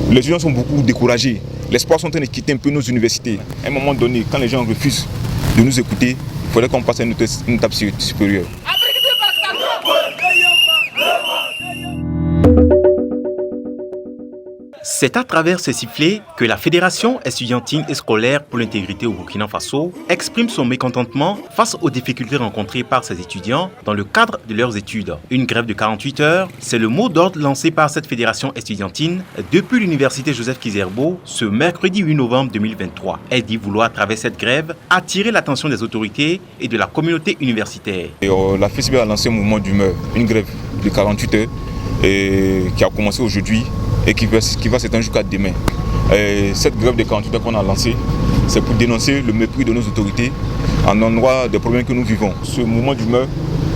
Les étudiants sont beaucoup découragés. Les espoirs sont en train de quitter un peu nos universités. À un moment donné, quand les gens refusent de nous écouter, il faudrait qu'on passe à une étape supérieure. C'est à travers ce sifflet que la Fédération estudiantine et scolaire pour l'intégrité au Burkina Faso exprime son mécontentement face aux difficultés rencontrées par ses étudiants dans le cadre de leurs études. Une grève de 48 heures, c'est le mot d'ordre lancé par cette fédération estudiantine depuis l'université Joseph Kizerbo ce mercredi 8 novembre 2023. Elle dit vouloir à travers cette grève attirer l'attention des autorités et de la communauté universitaire. La FESIB a lancé un mouvement d'humeur, une grève de 48 heures qui a commencé aujourd'hui et qui va s'étendre jusqu'à demain. Cette grève de 48 heures qu'on a lancée, c'est pour dénoncer le mépris de nos autorités en endroit des problèmes que nous vivons. Ce mouvement d'humeur,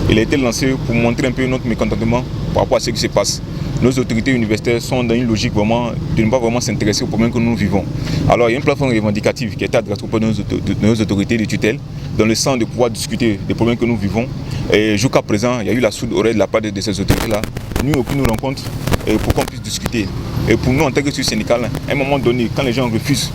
il a été lancé pour montrer un peu notre mécontentement par rapport à ce qui se passe. Nos autorités universitaires sont dans une logique vraiment de ne pas vraiment s'intéresser aux problèmes que nous vivons. Alors il y a une plateforme revendicative qui a été adressée auprès de nos autorités de tutelle dans le sens de pouvoir discuter des problèmes que nous vivons. Et jusqu'à présent, il y a eu la sourde oreille de la part de ces autorités-là. Nous, aucune nous rencontre pour qu'on puisse discuter. Et pour nous, en tant que syndical, à un moment donné, quand les gens refusent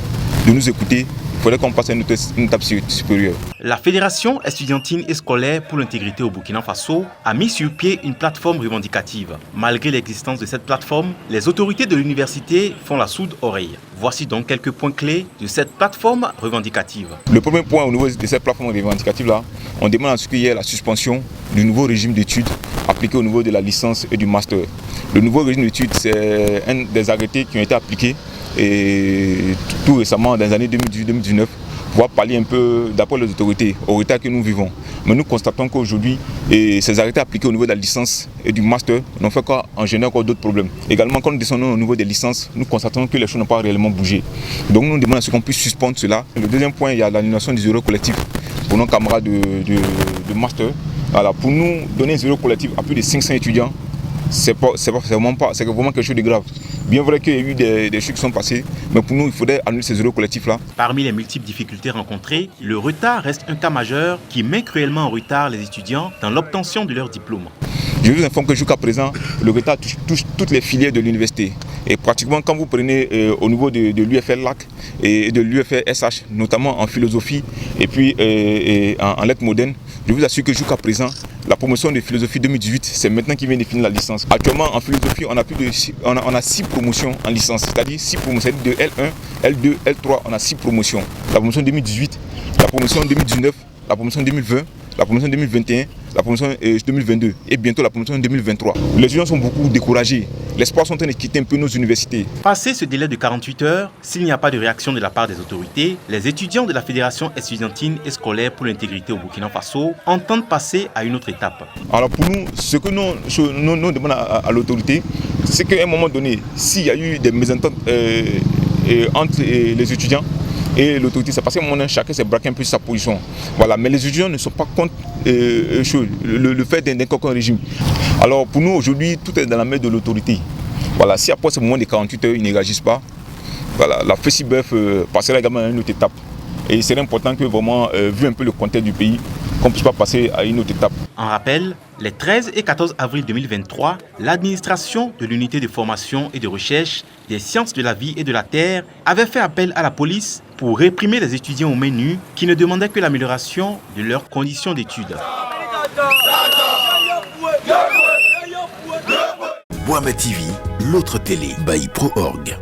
de nous écouter, il faudrait qu'on passe à une étape supérieure. La Fédération estudiantine et scolaire pour l'intégrité au Burkina Faso a mis sur pied une plateforme revendicative. Malgré l'existence de cette plateforme, les autorités de l'université font la sourde oreille. Voici donc quelques points clés de cette plateforme revendicative. Le premier point au niveau de cette plateforme revendicative-là, on demande à ce qu'il y ait la suspension du nouveau régime d'études appliqué au niveau de la licence et du master. Le nouveau régime d'études, c'est un des arrêtés qui ont été appliqués tout récemment dans les années 2018-2019 pour pallier un peu, d'après les autorités, au retard que nous vivons. Mais nous constatons qu'aujourd'hui, ces arrêtés appliqués au niveau de la licence et du master n'ont fait qu'engendrer encore d'autres problèmes. Également, quand nous descendons au niveau des licences, nous constatons que les choses n'ont pas réellement bougé. Donc nous demandons à ce qu'on puisse suspendre cela. Le deuxième point, il y a l'annulation des zéros collectifs pour nos camarades de master. Voilà, pour nous, donner un zéro collectif à plus de 500 étudiants, c'est vraiment quelque chose de grave. Bien vrai qu'il y a eu des choses qui sont passées, mais pour nous, il faudrait annuler ces zéro collectifs-là. Parmi les multiples difficultés rencontrées, le retard reste un cas majeur qui met cruellement en retard les étudiants dans l'obtention de leur diplôme. Je vous informe que jusqu'à présent, le retard touche toutes les filières de l'université. Et pratiquement, quand vous prenez au niveau de l'UFL-LAC et de l'UFL-SH, notamment en philosophie et puis en lettres modernes, je vous assure que jusqu'à présent, la promotion de philosophie 2018, c'est maintenant qu'ils viennent de finir la licence. Actuellement, en philosophie, on a 6 promotions en licence, c'est-à-dire 6 promotions de L1, L2, L3, on a 6 promotions. La promotion 2018, la promotion 2019, la promotion 2020, la promotion 2021, la promotion 2022 et bientôt la promotion 2023. Les étudiants sont beaucoup découragés. Les espoirs sont en train de quitter un peu nos universités. Passé ce délai de 48 heures, s'il n'y a pas de réaction de la part des autorités, les étudiants de la Fédération estudiantine et scolaire pour l'intégrité au Burkina Faso entendent passer à une autre étape. Alors pour nous, ce que nous demandons à l'autorité, c'est qu'à un moment donné, s'il y a eu des mésententes entre les étudiants et l'autorité, c'est parce qu'à un moment donné, chacun s'est braqué un peu sur sa position. Voilà, mais les étudiants ne sont pas contre le fait d'un quelconque régime. Alors pour nous aujourd'hui, tout est dans la main de l'autorité. Voilà, si après ce moment de 48 heures, ils ne réagissent pas, voilà, la FESIBEF passera également à une autre étape. Et il serait important que vraiment, vu un peu le contexte du pays, qu'on ne puisse pas passer à une autre étape. En rappel, les 13 et 14 avril 2023, l'administration de l'unité de formation et de recherche des sciences de la vie et de la terre avait fait appel à la police pour réprimer les étudiants aux mains nues qui ne demandaient que l'amélioration de leurs conditions d'études. Boama TV, l'autre télé, by Pro.org.